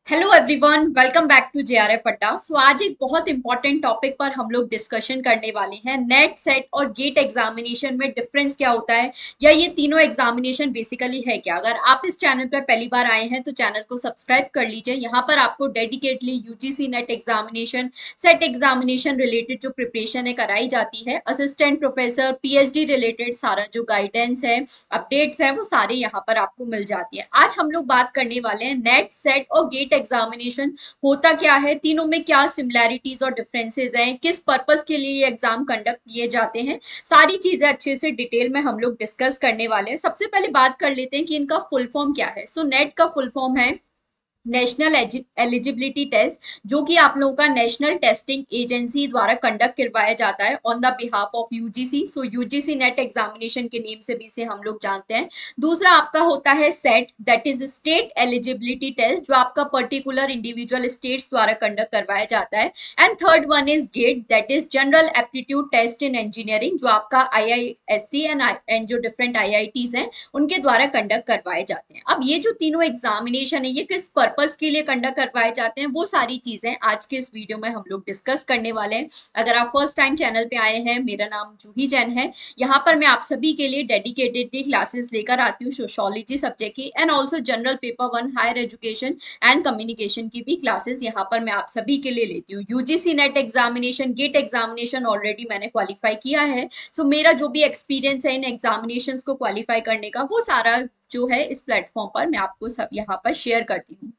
Hello everyone, welcome back to JRF Adda. आज एक बहुत इंपॉर्टेंट टॉपिक पर हम लोग डिस्कशन करने वाले हैं। नेट सेट और गेट एग्जामिनेशन में डिफरेंस क्या होता है, या ये तीनों एग्जामिनेशन बेसिकली है क्या। अगर आप इस चैनल पर पहली बार आए हैं तो चैनल को सब्सक्राइब कर लीजिए। यहाँ पर आपको dedicatedly UGC NET examination, set examination related जो प्रिपरेशन है कराई जाती है। असिस्टेंट प्रोफेसर, पीएचडी रिलेटेड सारा जो गाइडेंस है, अपडेट्स है, वो सारे यहाँ पर आपको मिल जाती है। आज हम लोग बात करने वाले हैं नेट सेट और गेट एग्जामिनेशन होता क्या है, तीनों में क्या सिमिलैरिटीज और डिफरेंसेस हैं, किस पर्पस के लिए ये एग्जाम कंडक्ट किए जाते हैं। सारी चीजें अच्छे से डिटेल में हम लोग डिस्कस करने वाले हैं। सबसे पहले बात कर लेते हैं कि इनका फुल फॉर्म क्या है। नेट का फुल फॉर्म है नेशनल एलिजिबिलिटी टेस्ट, जो कि आप लोगों का नेशनल टेस्टिंग एजेंसी द्वारा कंडक्ट करवाया जाता है on the behalf of UGC. UGC NET examination के नेम से भी इसे हम लोग जानते हैं। दूसरा आपका होता है SET, that is state eligibility test, जो आपका पर्टिकुलर इंडिविजुअल स्टेट्स द्वारा कंडक्ट करवाया जाता है। And third one is GATE, that is general aptitude test in engineering, जो आपका आईआईएससी एंड जो डिफरेंट आईआईटीज हैं उनके द्वारा कंडक्ट करवाए जाते हैं। अब ये जो तीनों एग्जामिनेशन है ये किस पर्पस के लिए कंडक्ट करवाए जाते हैं, वो सारी चीजें आज के इस वीडियो में हम लोग डिस्कस करने वाले हैं। अगर आप फर्स्ट टाइम चैनल पे आए हैं, मेरा नाम जूही जैन है। यहाँ पर मैं आप सभी के लिए डेडिकेटेडली क्लासेस लेकर आती हूँ सोशियोलॉजी सब्जेक्ट की, and also general paper one, higher education and communication की भी क्लासेस यहाँ पर मैं आप सभी के लिए लेती हूँ। UGC NET examination, GATE examination already मैंने क्वालिफाई किया है। मेरा जो भी एक्सपीरियंस है इन एग्जामिनेशन को क्वालिफाई करने का, वो सारा जो है इस प्लेटफॉर्म पर मैं आपको सब यहाँ पर शेयर करती हूँ।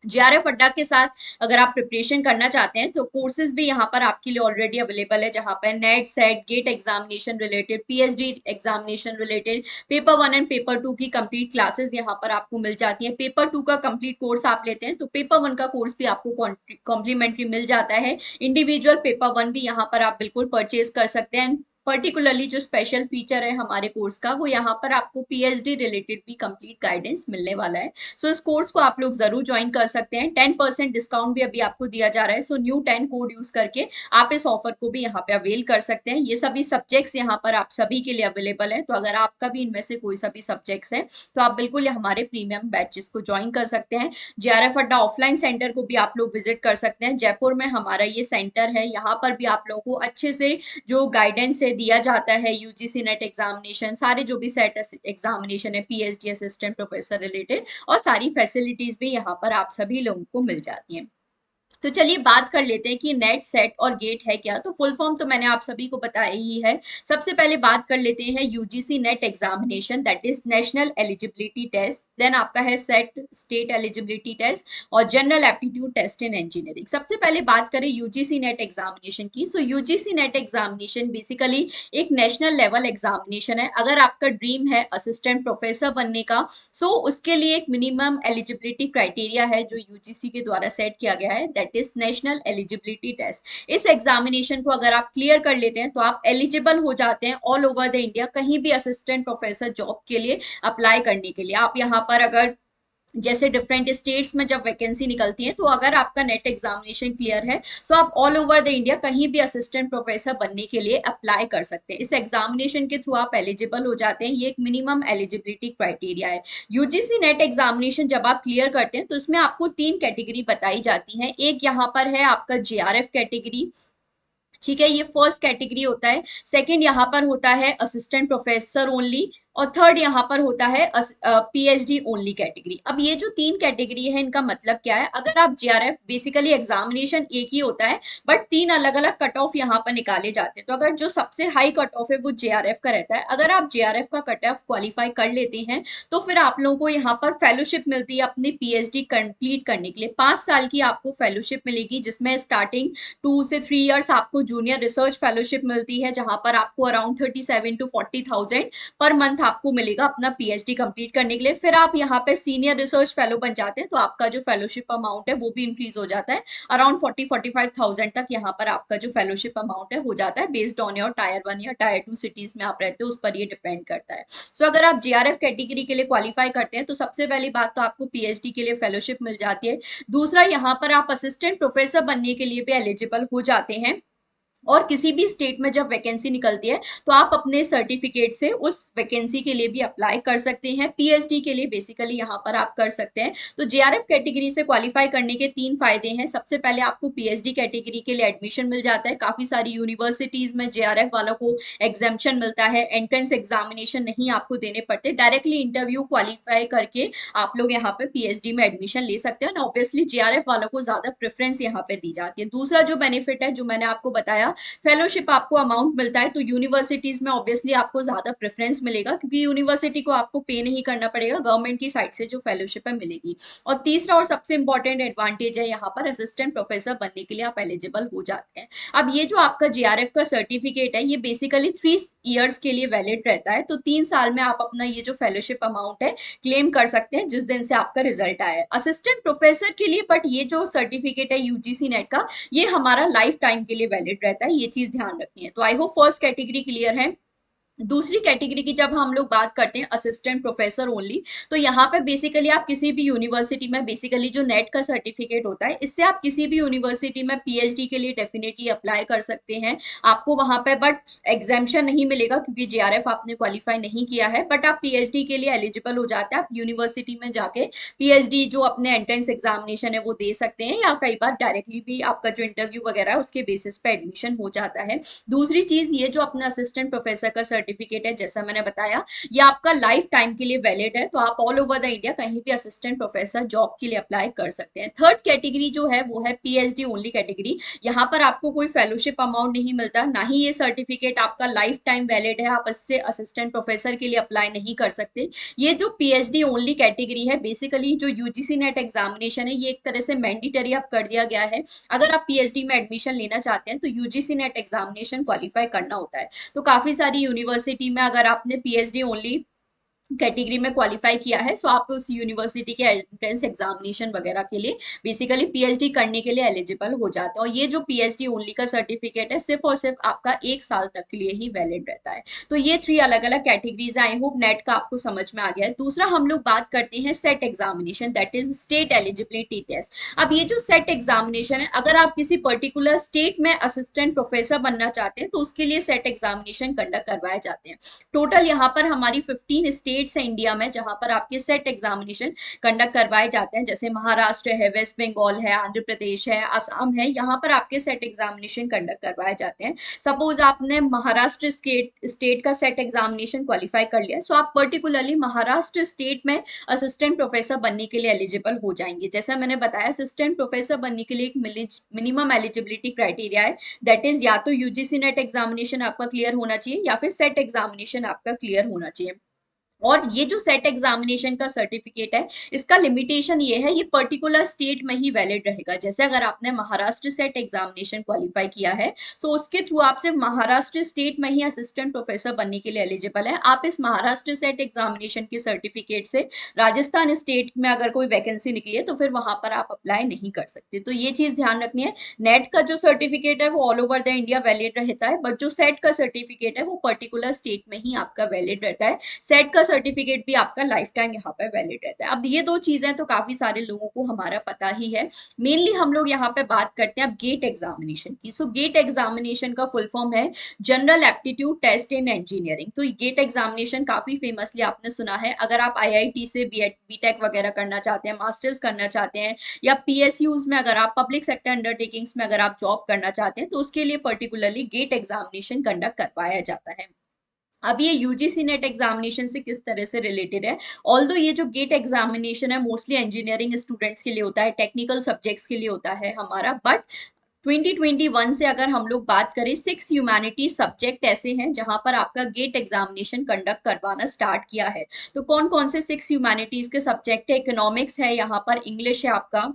जेआरएफ अड्डा के साथ अगर आप प्रिपरेशन करना चाहते हैं तो कोर्सेज भी यहाँ पर आपके लिए ऑलरेडी अवेलेबल है, जहाँ पर NET SET GATE examination related, PhD examination related, paper one and paper two की कंप्लीट क्लासेस यहाँ पर आपको मिल जाती है। पेपर टू का कंप्लीट कोर्स आप लेते हैं तो पेपर वन का कोर्स भी आपको कॉम्प्लीमेंट्री मिल जाता है। इंडिविजुअल पेपर वन भी यहाँ पर आप बिल्कुल परचेज कर सकते हैं। पर्टिकुलरली जो स्पेशल फीचर है हमारे कोर्स का, वो यहाँ पर आपको पीएचडी रिलेटेड भी कंप्लीट गाइडेंस मिलने वाला है। इस कोर्स को आप लोग जरूर ज्वाइन कर सकते हैं। 10% डिस्काउंट भी अभी आपको दिया जा रहा है। न्यू 10 कोड यूज करके आप इस ऑफर को भी यहाँ पे अवेल कर सकते हैं। ये सभी सब्जेक्ट्स यहाँ पर आप सभी के लिए अवेलेबल है। तो अगर आपका भी इनमें से कोई सा भी सब्जेक्ट्स है तो आप बिल्कुल हमारे प्रीमियम बैचेस को ज्वाइन कर सकते हैं। जेआरएफ अड्डा ऑफलाइन सेंटर को भी आप लोग विजिट कर सकते हैं। जयपुर में हमारा ये सेंटर है। यहाँ पर भी आप लोगों को अच्छे से जो गाइडेंस है दिया जाता है, यूजीसी नेट एग्जामिनेशन, सारे जो भी सेट एग्जामिनेशन है, पीएचडी असिस्टेंट प्रोफेसर रिलेटेड, और सारी फैसिलिटीज भी यहाँ पर आप सभी लोगों को मिल जाती हैं। तो चलिए बात कर लेते हैं कि नेट सेट और गेट है क्या। तो फुल फॉर्म तो मैंने आप सभी को बताया ही है। सबसे पहले बात कर लेते हैं UGC NET examination, that is national eligibility test. Then आपका है सेट, स्टेट एलिजिबिलिटी टेस्ट, और general aptitude test in engineering. सबसे पहले बात करें यूजीसी नेट एग्जामिनेशन की। यूजीसी नेट एग्जामिनेशन बेसिकली एक नेशनल लेवल एग्जामिनेशन है। अगर आपका ड्रीम है असिस्टेंट प्रोफेसर बनने का, उसके लिए एक मिनिमम एलिजिबिलिटी क्राइटेरिया है जो यूजीसी के द्वारा सेट किया गया है, that is national eligibility test. इस एग्जामिनेशन को अगर आप क्लियर कर लेते हैं तो आप एलिजिबल हो जाते हैं ऑल ओवर द इंडिया कहीं भी असिस्टेंट प्रोफेसर जॉब के लिए अप्लाई करने के लिए। आप यहाँ पर अगर जैसे डिफरेंट स्टेट्स में जब वैकेंसी निकलती है, तो अगर आपका नेट एग्जामिनेशन क्लियर है तो आप ऑल ओवर द इंडिया कहीं भी असिस्टेंट प्रोफेसर बनने के लिए अप्लाई कर सकते हैं। इस एग्जामिनेशन के थ्रू आप एलिजिबल हो जाते हैं। ये एक मिनिमम एलिजिबिलिटी क्राइटेरिया है। यूजीसी नेट एग्जामिनेशन जब आप क्लियर करते हैं तो इसमें आपको 3 कैटेगरी बताई जाती है। एक यहाँ पर है आपका जेआरएफ कैटेगरी, ठीक है, ये फर्स्ट कैटेगरी होता है। सेकंड यहाँ पर होता है असिस्टेंट प्रोफेसर ओनली, और थर्ड यहाँ पर होता है पीएचडी ओनली कैटेगरी। अब ये जो 3 कैटेगरी है इनका मतलब क्या है। अगर आप जेआरएफ, बेसिकली एग्जामिनेशन एक ही होता है बट 3 अलग अलग कट ऑफ यहाँ पर निकाले जाते हैं। तो अगर जो सबसे हाई कट ऑफ है वो जेआरएफ का रहता है। अगर आप जेआरएफ का कट ऑफ क्वालिफाई कर लेते हैं तो फिर आप लोगों को यहाँ पर फेलोशिप मिलती है अपनी पीएचडी कंप्लीट करने के लिए। 5 साल की आपको फेलोशिप मिलेगी, जिसमें स्टार्टिंग 2 से 3 इयर्स आपको जूनियर रिसर्च फेलोशिप मिलती है, जहां पर आपको अराउंड 37 to 40,000 पर मंथ आपको मिलेगा अपना पीएचडी कंप्लीट करने के लिए। फिर आप यहाँ पे सीनियर रिसर्च फेलो बन जाते हैं तो आपका जो फेलोशिप अमाउंट है वो भी इंक्रीज हो जाता है। अराउंड 40-45,000 तक यहाँ पर आपका जो फेलोशिप अमाउंट है हो जाता है, बेस्ड ऑन योर टायर 1 या टायर 2 सिटीज में आप रहते हो उस पर ये डिपेंड करता है। अगर आप जेआरएफ कैटेगरी के लिए क्वालिफाई करते हैं तो सबसे पहली बात तो आपको पीएचडी के लिए फेलोशिप मिल जाती है। दूसरा, यहाँ पर आप असिस्टेंट प्रोफेसर बनने के लिए भी एलिजिबल हो जाते हैं। और किसी भी स्टेट में जब वैकेंसी निकलती है तो आप अपने सर्टिफिकेट से उस वैकेंसी के लिए भी अप्लाई कर सकते हैं। पीएचडी के लिए बेसिकली यहाँ पर आप कर सकते हैं। तो जेआरएफ कैटेगरी से क्वालिफाई करने के तीन फायदे हैं। सबसे पहले आपको पीएचडी कैटेगरी के लिए एडमिशन मिल जाता है। काफी सारी यूनिवर्सिटीज में जेआरएफ वालों को एग्जामेशन मिलता है, एंट्रेंस एग्जामिनेशन नहीं आपको देने पड़ते, डायरेक्टली इंटरव्यू क्वालिफाई करके आप लोग यहाँ पे पीएचडी में एडमिशन ले सकते हैं। ऑब्वियसली जेआरएफ वालों को ज्यादा प्रेफरेंस यहाँ पे दी जाती है। दूसरा जो बेनिफिट है जो मैंने आपको बताया, फेलोशिप आपको अमाउंट मिलता है। तो यूनिवर्सिटीज में ऑब्वियसली आपको ज्यादा प्रेफरेंस मिलेगा क्योंकि यूनिवर्सिटी को आपको पे नहीं करना पड़ेगा, गवर्नमेंट की साइड से जो फेलोशिप है मिलेगी। और तीसरा और सबसे इंपॉर्टेंट एडवांटेज है यहाँ पर, असिस्टेंट प्रोफेसर बनने के लिए आप एलिजिबल हो जाते हैं। अब ये जो आपका जेआरएफ का सर्टिफिकेट है ये बेसिकली 3 इयर्स के लिए वैलिड रहता है। तो 3 साल में आप अपना ये जो फेलोशिप अमाउंट है क्लेम कर सकते हैं जिस दिन से आपका रिजल्ट आया है असिस्टेंट प्रोफेसर के लिए। बट ये जो सर्टिफिकेट है यूजीसी नेट का, ये हमारा लाइफ टाइम के लिए वैलिड रहता है, ये चीज ध्यान रखनी है। तो I hope first category clear है। दूसरी कैटेगरी की जब हम लोग बात करते हैं असिस्टेंट प्रोफेसर ओनली, तो यहाँ पे बेसिकली आप किसी भी यूनिवर्सिटी में, बेसिकली जो नेट का सर्टिफिकेट होता है इससे आप किसी भी यूनिवर्सिटी में पीएचडी के लिए डेफिनेटली अप्लाई कर सकते हैं। आपको वहां पे बट एग्जामेशन नहीं मिलेगा क्योंकि जेआरएफ आपने क्वालिफाई नहीं किया है, बट आप पीएचडी के लिए एलिजिबल हो जाते हैं। आप यूनिवर्सिटी में जाके पीएचडी जो अपने एंट्रेंस एग्जामिनेशन है वो दे सकते हैं, या कई बार डायरेक्टली भी आपका जो इंटरव्यू वगैरह है उसके बेसिस पे एडमिशन हो जाता है। दूसरी चीज, ये जो अपना असिस्टेंट प्रोफेसर का सर्टिफिकेट है जैसा मैंने बताया, ये आपका लाइफ टाइम के लिए वैलिड है। तो आप ऑल ओवर द इंडिया कहीं भी असिस्टेंट प्रोफेसर जॉब के लिए अप्लाई कर सकते हैं। थर्ड कैटेगरी जो है वो है पीएचडी ओनली कैटेगरी। यहाँ पर आपको कोई फेलोशिप अमाउंट नहीं मिलता, ना ही ये सर्टिफिकेट आपका लाइफ टाइम वैलिड है, आप इससे असिस्टेंट प्रोफेसर के लिए अप्लाई नहीं कर सकते। ये जो पीएचडी ओनली कैटेगरी है, बेसिकली जो यूजीसी नेट एग्जामिनेशन है ये एक तरह से मैंडेटरी अब कर दिया गया है। अगर आप पीएचडी में एडमिशन लेना चाहते हैं तो यूजीसी नेट एग्जामिनेशन क्वालिफाई करना होता है। तो काफी सारी यूनिवर्सिटी में अगर आपने पीएचडी ओनली कैटेगरी में क्वालिफाई किया है सो आप उस यूनिवर्सिटी के एंट्रेंस एग्जामिनेशन वगैरह के लिए बेसिकली पीएचडी करने के लिए एलिजिबल हो जाते हैं। और ये जो पीएचडी ओनली का सर्टिफिकेट है सिर्फ और सिर्फ आपका 1 साल तक के लिए ही वैलिड रहता है। तो ये 3 अलग अलग कैटेगरीज। आई होप नेट का आपको समझ में आ गया है। दूसरा हम लोग बात करते हैं SET examination, that is state eligibility test. अब ये जो सेट एग्जामिनेशन है, अगर आप किसी पर्टिकुलर स्टेट में असिस्टेंट प्रोफेसर बनना चाहते हैं तो उसके लिए सेट एग्जामिनेशन कंडक्ट करवाए जाते हैं। टोटल यहाँ पर हमारी 15 स्टेट्स है इंडिया में जहां पर आपके सेट एग्जामिनेशन कंडक्ट करवाए जाते हैं। जैसे महाराष्ट्र है, वेस्ट बंगाल है, आंध्र प्रदेश है, असम है, यहाँ पर आपके सेट एग्जामिनेशन कंडक्ट करवाए जाते हैं। सपोज आपने महाराष्ट्र स्टेट का सेट एग्जामिनेशन क्वालिफाई कर लिया, सो आप पर्टिकुलरली महाराष्ट्र स्टेट में असिस्टेंट प्रोफेसर बनने के लिए एलिजिबल हो जाएंगे। जैसा मैंने बताया, असिस्टेंट प्रोफेसर बनने के लिए एक मिनिमम एलिजिबिलिटी क्राइटेरिया है, दैट इज या तो यूजीसी नेट एग्जामिनेशन आपका क्लियर होना चाहिए या फिर सेट एग्जामिनेशन आपका क्लियर होना चाहिए। और ये जो सेट एग्जामिनेशन का सर्टिफिकेट है इसका लिमिटेशन ये है, ये पर्टिकुलर स्टेट में ही वैलिड रहेगा। जैसे अगर आपने महाराष्ट्र सेट एग्जामिनेशन क्वालिफाई किया है तो उसके थ्रू आप सिर्फ महाराष्ट्र स्टेट में ही असिस्टेंट प्रोफेसर बनने के लिए एलिजिबल है। आप इस महाराष्ट्र सेट एग्जामिनेशन के सर्टिफिकेट से राजस्थान स्टेट में अगर कोई वैकेंसी निकली है तो फिर वहां पर आप अप्लाई नहीं कर सकते। तो ये चीज ध्यान रखनी है। नेट का जो सर्टिफिकेट है वो all over the India valid रहता है, बट जो सेट का सर्टिफिकेट है वो पर्टिकुलर स्टेट में ही आपका वैलिड रहता है। सेट का सर्टिफिकेट भी आपका लाइफ टाइम यहाँ पर वैलिड रहता है। अब ये दो चीजें तो काफी सारे लोगों को हमारा पता ही है। मेनली हम लोग यहाँ पे बात करते हैं अब गेट एग्जामिनेशन की। सो गेट एग्जामिनेशन का फुल फॉर्म है general aptitude test in engineering. तो गेट एग्जामिनेशन काफी फेमसली आपने सुना है। अगर आप आईआईटी से बीटेक वगैरह करना चाहते हैं, मास्टर्स करना चाहते हैं, या पीएसयूज में अगर आप पब्लिक सेक्टर अंडरटेकिंग्स में अगर आप जॉब करना चाहते हैं तो उसके लिए पर्टिकुलरली गेट एग्जामिनेशन कंडक्ट करवाया जाता है। अब ये यूजीसी नेट एग्जामिनेशन से किस तरह से रिलेटेड है, ऑल्दो ये जो गेट एग्जामिनेशन है मोस्टली इंजीनियरिंग स्टूडेंट्स के लिए होता है, टेक्निकल सब्जेक्ट्स के लिए होता है हमारा, बट 2021 से अगर हम लोग बात करें 6 ह्यूमैनिटीज सब्जेक्ट ऐसे हैं जहां पर आपका गेट एग्जामिनेशन कंडक्ट करवाना स्टार्ट किया है। तो कौन कौन से 6 ह्यूमैनिटीज के सब्जेक्ट है? इकोनॉमिक्स है, यहाँ पर इंग्लिश है आपका,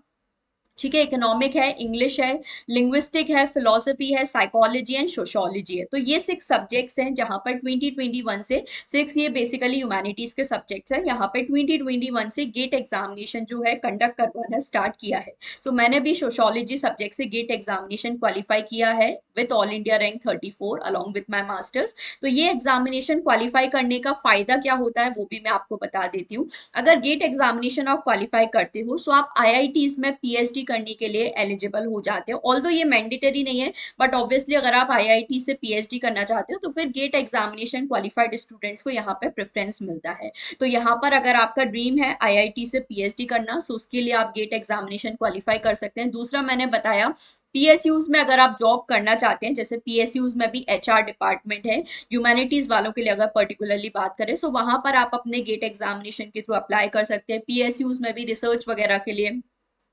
ठीक है, इकोनॉमिक है, इंग्लिश है, लिंग्विस्टिक है, फिलोसफी है, साइकोलॉजी एंड सोशोलॉजी है। तो ये 6 सब्जेक्ट्स हैं जहां पर 2021 से 6 ये बेसिकली ह्यूमैनिटीज के सब्जेक्ट्स हैं। यहाँ पे 2021 से गेट एग्जामिनेशन जो है कंडक्ट करवाना स्टार्ट किया है। सो मैंने भी सोशोलॉजी सब्जेक्ट से गेट एग्जामिनेशन क्वालिफाई किया है with all India rank 34 along with my masters. तो ये एग्जामिनेशन क्वालिफाई करने का फायदा क्या होता है वो भी मैं आपको बता देती हूँ। अगर गेट एग्जामिनेशन आप क्वालिफाई करते हो सो आप आईआईटीज में पीएचडी करने के लिए एलिजिबल हो जाते हैं। ऑल्दो ये मैंडेटरी नहीं है, बट ऑब्वियसली अगर आप आईआईटी से पीएचडी करना चाहते हो तो फिर गेट एग्जामिनेशन क्वालिफाइड स्टूडेंट्स को यहाँ पे प्रेफरेंस मिलता है। तो यहाँ पर अगर आपका ड्रीम है आईआईटी से पीएचडी करना, सो उसके लिए आप गेट एग्जामिनेशन क्वालिफाई कर सकते हैं। दूसरा मैंने बताया पीएसयूज में अगर आप जॉब करना चाहते हैं, जैसे पीएसयूज में भी एचआर डिपार्टमेंट है, ह्यूमैनिटीज वालों के लिए अगर पर्टिकुलरली बात करें, सो वहां पर आप अपने गेट एग्जामिनेशन के थ्रू अप्लाई कर सकते हैं। पीएसयूज में भी रिसर्च वगैरह के लिए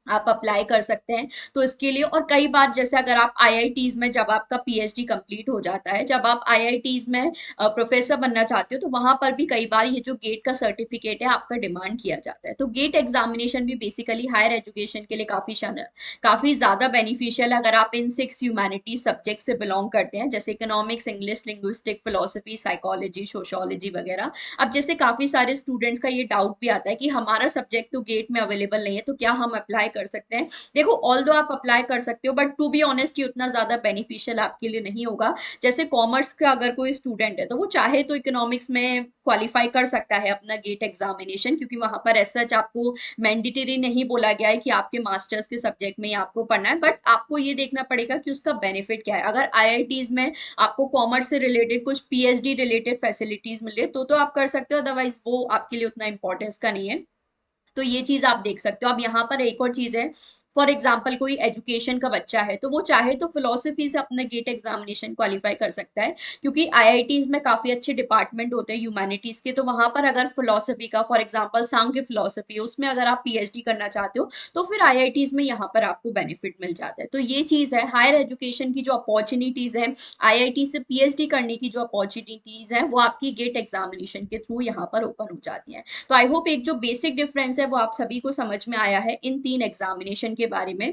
आप अप्लाई कर सकते हैं। तो इसके लिए, और कई बार जैसे अगर आप आईआईटीज में जब आपका पीएचडी कंप्लीट हो जाता है, जब आप आईआईटीज में प्रोफेसर बनना चाहते हो, तो वहां पर भी कई बार ये जो गेट का सर्टिफिकेट है आपका डिमांड किया जाता है। तो गेट एग्जामिनेशन भी बेसिकली हायर एजुकेशन के लिए काफी ज्यादा बेनिफिशियल है अगर आप इन 6 ह्यूमैनिटीज सब्जेक्ट से बिलोंग करते हैं, जैसे economics, English, linguistic, philosophy, psychology, sociology वगैरह। अब जैसे काफी सारे स्टूडेंट्स का ये डाउट भी आता है कि हमारा सब्जेक्ट तो गेट में अवेलेबल नहीं है, तो क्या हम अप्लाई कर सकते हैं? देखो, ऑल्दो आप अप्लाई कर सकते हो, बट टू बी ऑनेस्ट ये उतना ज्यादा बेनिफिशियल आपके लिए नहीं होगा। जैसे कॉमर्स का अगर कोई स्टूडेंट है तो वो चाहे तो इकोनॉमिक्स में क्वालिफाई कर सकता है अपना गेट एग्जामिनेशन, क्योंकि वहां पर एज सच आपको मैंडेटरी नहीं बोला गया है कि आपके मास्टर्स के सब्जेक्ट में ही आपको पढ़ना है, बट आपको ये देखना पड़ेगा कि उसका बेनिफिट क्या है। अगर आईआईटीज में आपको कॉमर्स से रिलेटेड कुछ पीएचडी रिलेटेड फैसिलिटीज मिले तो आप कर सकते हो, अदरवाइज वो आपके लिए उतना इंपॉर्टेंस का नहीं है। तो ये चीज आप देख सकते हो। अब यहाँ पर एक और चीज है, फॉर एग्जाम्पल कोई एजुकेशन का बच्चा है तो वो चाहे तो फिलोसफी से अपना गेट एग्जामिनेशन क्वालिफाई कर सकता है, क्योंकि आईआईटीज में काफी अच्छे डिपार्टमेंट होते हैं ह्यूमैनिटीज के। तो वहां पर अगर फिलोसफी का, फॉर एग्जाम्पल सांख्य फिलोसफी, उसमें अगर आप पीएचडी करना चाहते हो तो फिर आईआईटीज में यहाँ पर आपको बेनिफिट मिल जाता है। तो ये चीज है, हायर एजुकेशन की जो अपॉर्चुनिटीज है, आईआईटी से पीएचडी करने की जो अपॉर्चुनिटीज है, वो आपकी गेट एग्जामिनेशन के थ्रू यहाँ पर ओपन हो जाती है। तो आई होप एक जो बेसिक डिफरेंस है वो आप सभी को समझ में आया है इन 3 एग्जामिनेशन के बारे में।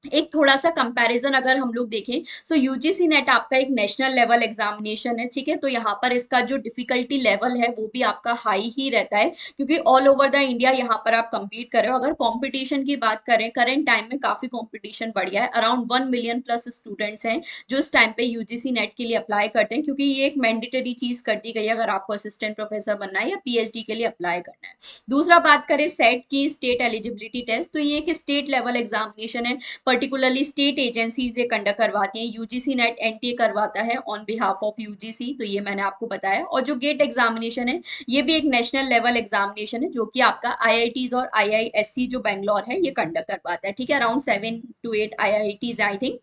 एक थोड़ा सा कंपैरिजन अगर हम लोग देखें, सो यूजीसी नेट आपका एक नेशनल लेवल एग्जामिनेशन है, ठीक है। तो यहाँ पर इसका जो डिफिकल्टी लेवल है वो भी आपका हाई ही रहता है, क्योंकि ऑल ओवर द इंडिया यहाँ पर आप compete कर रहे हो। अगर कंपटीशन की बात करें, करंट टाइम में काफी कंपटीशन बढ़ गया है, अराउंड 1 मिलियन प्लस स्टूडेंट्स हैं जो इस टाइम पे यूजीसी नेट के लिए अप्लाई करते हैं, क्योंकि ये एक मैंडेटरी चीज कर दी गई है अगर आपको असिस्टेंट प्रोफेसर बनना है या पीएचडी के लिए अप्लाई करना है। दूसरा बात करें सेट की, स्टेट एलिजिबिलिटी टेस्ट, तो ये एक स्टेट लेवल एग्जामिनेशन है, पर्टिकुलरली स्टेट एजेंसीज ये कंडक्ट करवाती हैं। यूजीसी नेट एनटीए करवाता है ऑन बिहाफ ऑफ यूजीसी, तो ये मैंने आपको बताया। और जो गेट एग्जामिनेशन है ये भी एक नेशनल लेवल एग्जामिनेशन है, जो कि आपका आईआईटीज और आईआईएससी जो बैंगलोर है ये कंडक्ट करवाता है, ठीक है। Around 7 to 8 IITs I think,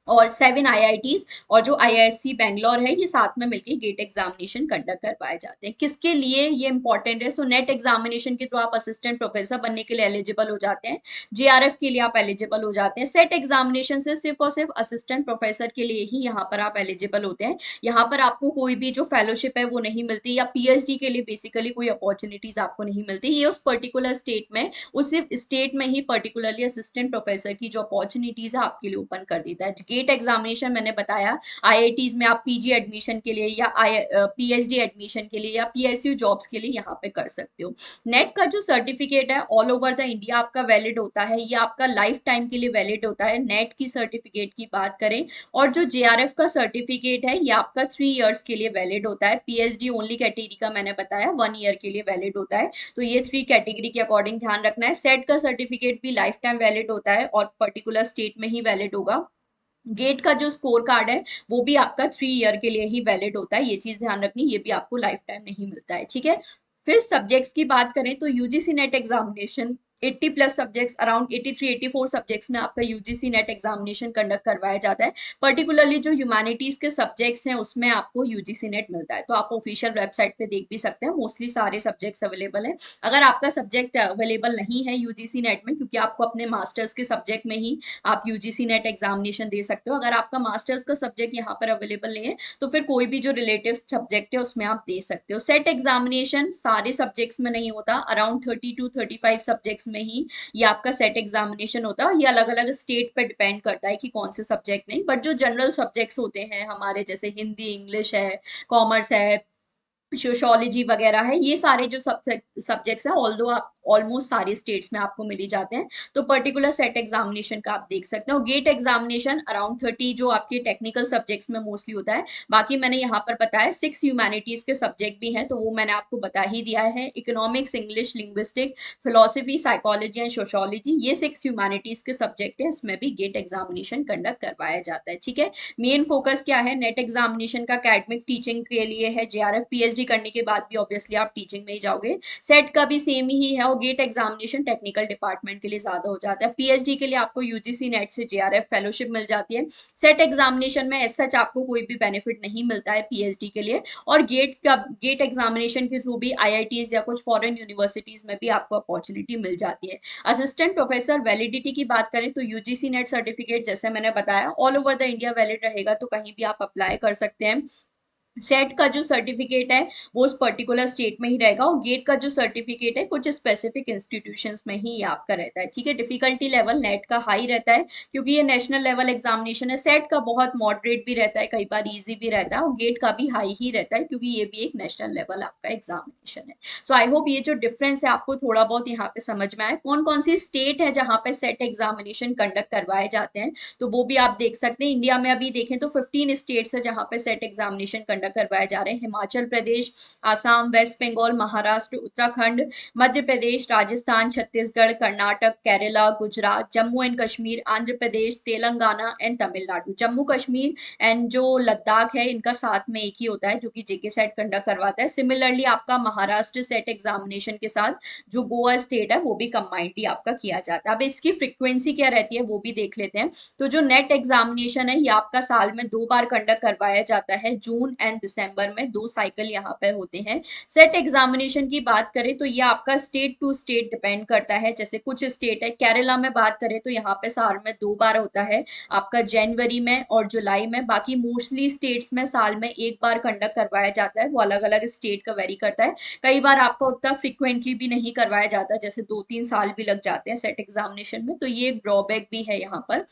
और 7 आईआईटीज और जो आईआईएससी बैंगलोर है, ये साथ में मिलकर गेट एग्जामिनेशन कंडक्ट करवाए जाते हैं। किसके लिए ये इंपॉर्टेंट है? सो नेट एग्जामिनेशन के थ्रू आप असिस्टेंट प्रोफेसर बनने के लिए एलिजिबल हो जाते हैं, जेआरएफ के लिए आप एलिजिबल हो जाते हैं। सेट एग्जामिनेशन से सिर्फ और सिर्फ असिस्टेंट प्रोफेसर के लिए ही यहाँ पर आप एलिजिबल होते हैं। यहाँ पर आपको कोई भी जो फेलोशिप है वो नहीं मिलती, या पीएचडी के लिए बेसिकली कोई अपॉर्चुनिटीज आपको नहीं मिलती। ये उस पर्टिकुलर स्टेट में, उस सिर्फ स्टेट में ही पर्टिकुलरली असिस्टेंट प्रोफेसर की जो अपॉर्चुनिटीज है आपके लिए ओपन कर देता है। गेट एग्जामिनेशन मैंने बताया, आईआईटीज में आप पीजी एडमिशन के लिए या पीएचडी एडमिशन के लिए या पीएसयू जॉब्स के लिए यहाँ पे कर सकते हो। नेट का जो सर्टिफिकेट है ऑल ओवर द इंडिया आपका वैलिड होता है, ये आपका लाइफ टाइम के लिए वैलिड होता है। नेट की सर्टिफिकेट की बात करें, और जो जेआरएफ का सर्टिफिकेट है ये आपका 3 इयर्स के लिए वैलिड होता है। पीएचडी ओनली कैटेगरी का मैंने बताया 1 ईयर के लिए वैलिड होता है। तो ये 3 कैटेगरी के अकॉर्डिंग ध्यान रखना है। सेट का सर्टिफिकेट भी लाइफ टाइम वैलिड होता है और पर्टिकुलर स्टेट में ही वैलिड होगा। गेट का जो स्कोर कार्ड है वो भी आपका 3 ईयर के लिए ही वैलिड होता है, ये चीज ध्यान रखनी, ये भी आपको लाइफ टाइम नहीं मिलता है, ठीक है। फिर सब्जेक्ट्स की बात करें तो UGC NET examination 80 plus subjects, around 83-84 subjects में आपका यूजीसी नेट एग्जामिनेशन कंडक्ट करवाया जाता है। पर्टिकुलरली जो ह्यूमैनिटीज के सब्जेक्ट्स हैं उसमें आपको यूजीसी नेट मिलता है, तो आप ऑफिशियल वेबसाइट पे देख भी सकते हैं, मोस्टली सारे सब्जेक्ट्स अवेलेबल है। अगर आपका सब्जेक्ट अवेलेबल नहीं है यूजीसी नेट में, क्योंकि आपको अपने मास्टर्स के सब्जेक्ट में ही आप यूजीसी नेट एग्जामिनेशन दे सकते हो, अगर आपका मास्टर्स का सब्जेक्ट यहाँ पर अवेलेबल नहीं है तो फिर कोई भी जो रिलेटिव सब्जेक्ट है उसमें आप दे सकते हो। सेट एग्जामिनेशन सारे सब्जेक्ट्स में नहीं होता, अराउंड 30 to 35 सब्जेक्ट्स में ही ये आपका सेट एग्जामिनेशन होता है। ये अलग अलग स्टेट पे डिपेंड करता है कि कौन से सब्जेक्ट नहीं, बट जो जनरल सब्जेक्ट्स होते हैं हमारे, जैसे हिंदी, इंग्लिश है, कॉमर्स है, सोशियोलॉजी वगैरह है, ये सारे जो सब्जेक्ट्स हैं, ऑल्दो आप ऑलमोस्ट सारे स्टेट्स में आपको मिल ही जाते हैं। तो पर्टिकुलर सेट एग्जामिनेशन का आप देख सकते हो। गेट एग्जामिनेशन अराउंड 30 जो आपके टेक्निकल सब्जेक्ट्स में मोस्टली होता है। बाकी मैंने यहाँ पर बताया 6 ह्यूमैनिटीज के सब्जेक्ट भी हैं, तो वो मैंने आपको बता ही दिया है। Economics, English, linguistic, philosophy, psychology and sociology, ये 6 ह्यूमैनिटीज के सब्जेक्ट है, इसमें भी गेट एग्जामिनेशन कंडक्ट करवाया जाता है। ठीक है, मेन फोकस क्या है नेट एग्जामिनेशन का? एकेडमिक टीचिंग के लिए है। जेआरएफ पीएचडी करने के बाद भी ऑब्वियसली आप टीचिंग में ही जाओगे। सेट का भी सेम ही है, और गेट एग्जामिनेशन टेक्निकल डिपार्टमेंट के लिए ज्यादा हो जाता है। पीएचडी के लिए आपको यूजीसी नेट से जेआरएफ फेलोशिप मिल जाती है। सेट एग्जामिनेशन में एज सच आपको कोई भी बेनिफिट नहीं मिलता है पीएचडी के लिए। और गेट एग्जामिनेशन के थ्रू भी आईआईटीज या कुछ फॉरेन यूनिवर्सिटीज में भी आपको अपॉर्चुनिटी मिल जाती है। असिस्टेंट प्रोफेसर वैलिडिटी की बात करें तो यूजीसी नेट सर्टिफिकेट जैसे मैंने बताया all over the India valid रहेगा, तो कहीं भी आप अप्लाई कर सकते हैं। सेट का जो सर्टिफिकेट है वो उस पर्टिकुलर स्टेट में ही रहेगा, और गेट का जो सर्टिफिकेट है कुछ स्पेसिफिक इंस्टीट्यूशंस में ही आपका रहता है। ठीक है, डिफिकल्टी लेवल नेट का हाई रहता है, क्योंकि ये नेशनल लेवल एग्जामिनेशन है। सेट का बहुत मॉडरेट भी रहता है, कई बार इजी भी रहता है, और गेट का भी हाई ही रहता है, क्योंकि ये भी एक नेशनल लेवल आपका एग्जामिनेशन है। सो आई होप ये जो डिफरेंस है आपको थोड़ा बहुत यहाँ पे समझ में आए। कौन कौन सी स्टेट है जहाँ पे सेट एग्जामिनेशन कंडक्ट करवाए जाते हैं, तो वो भी आप देख सकते हैं। इंडिया में अभी देखें तो 15 स्टेट्स है जहाँ पे सेट एग्जामिनेशन कंडक्ट करवाए जा रहे हैं। Himachal Pradesh, Assam, West Bengal, Maharashtra, Uttarakhand, Madhya Pradesh, Rajasthan, Chhattisgarh, Karnataka, Kerala, Gujarat, Jammu and Kashmir, Andhra Pradesh, Telangana and Tamil Nadu. Jammu Kashmir and जो लद्दाख है इनका साथ में एक ही होता है, जो कि जेके सेट कंडक्ट करवाता है। सिमिलरली आपका महाराष्ट्र सेट एग्जामिनेशन के साथ जो गोवा स्टेट है वो भी कंबाइंडली आपका किया जाता है। अब इसकी फ्रीक्वेंसी क्या रहती है वो भी देख लेते हैं। तो जो नेट एग्जामिनेशन है ये आपका साल में 2 बार कंडक्ट करवाया जाता है, जून एंड दिसंबर में 2 साइकिल यहाँ पर होते हैं। सेट एग्जामिनेशन की बात करें तो ये आपका स्टेट टू स्टेट डिपेंड करता है। जैसे कुछ स्टेट है, केरला में बात करें तो यहाँ पे साल में 2 बार होता है, आपका जनवरी में और जुलाई में। बाकी मोस्टली स्टेट्स में साल में 1 बार कंडक्ट करवाया जाता है, वो अलग अलग स्टेट का वेरी करता है। कई बार आपका उतना फ्रिक्वेंटली भी नहीं करवाया जाता, जैसे 2-3 साल भी लग जाते हैं सेट एग्जामिनेशन में, तो ये एक ड्रॉबैक भी है यहाँ पर।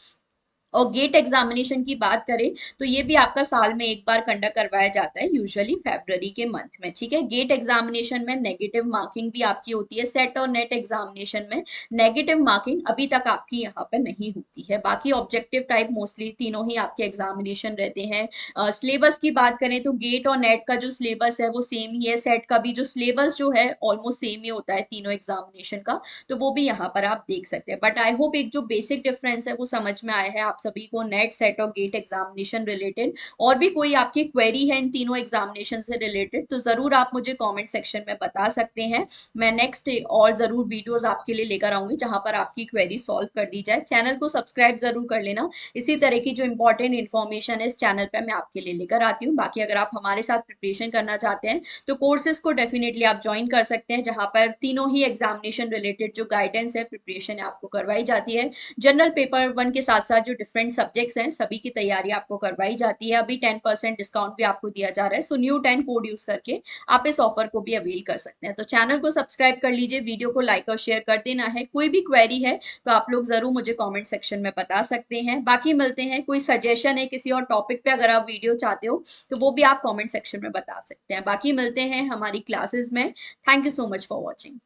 और गेट एग्जामिनेशन की बात करें तो ये भी आपका साल में 1 बार कंडक्ट करवाया जाता है, यूजुअली फरवरी के मंथ में। ठीक है, गेट एग्जामिनेशन में नेगेटिव मार्किंग भी आपकी होती है। सेट और नेट एग्जामिनेशन में नेगेटिव मार्किंग अभी तक आपकी यहाँ पे नहीं होती है। बाकी ऑब्जेक्टिव टाइप मोस्टली तीनों ही आपके एग्जामिनेशन रहते हैं। सिलेबस की बात करें तो गेट और नेट का जो सिलेबस है वो सेम ही है। सेट का भी जो सिलेबस जो है ऑलमोस्ट सेम ही होता है तीनों एग्जामिनेशन का, तो वो भी यहाँ पर आप देख सकते हैं। बट आई होप एक जो बेसिक डिफरेंस है वो समझ में आया है आप सभी को नेट, सेट और गेट एग्जामिनेशन रिलेटेड। और भी कोई आपकी क्वेरी है इन तीनों एग्जामिनेशन से रिलेटेड तो जरूर आप मुझे कमेंट सेक्शन में बता सकते हैं। मैं नेक्स्ट और जरूर वीडियोस आपके लिए लेकर आऊंगी जहां पर आपकी क्वेरी सॉल्व कर दी जाए। चैनल को सब्सक्राइब जरूर कर लेना, इसी तरह की जो इंपॉर्टेंट इन्फॉर्मेशन है इस चैनल पर मैं आपके लिए लेकर आती हूँ। बाकी अगर आप हमारे साथ प्रिपरेशन करना चाहते हैं तो कोर्सेज को डेफिनेटली आप ज्वाइन कर सकते हैं, जहां पर तीनों ही एग्जामिनेशन रिलेटेड जो गाइडेंस है, प्रिपरेशन है, आपको करवाई जाती है। जनरल पेपर 1 के साथ साथ जो डिफरेंट सब्जेक्ट्स हैं सभी की तैयारी आपको करवाई जाती है। अभी 10% डिस्काउंट भी आपको दिया जा रहा है, सो न्यू 10 कोड यूज करके आप इस ऑफर को भी अवेल कर सकते हैं। तो चैनल को सब्सक्राइब कर लीजिए, वीडियो को लाइक और शेयर कर देना है। कोई भी क्वेरी है तो आप लोग जरूर मुझे कमेंट सेक्शन में बता सकते हैं। बाकी मिलते हैं, कोई सजेशन है किसी और टॉपिक पे अगर आप वीडियो चाहते हो तो वो भी आप कमेंट सेक्शन में बता सकते हैं। बाकी मिलते हैं हमारी क्लासेस में। Thank you so much for watching.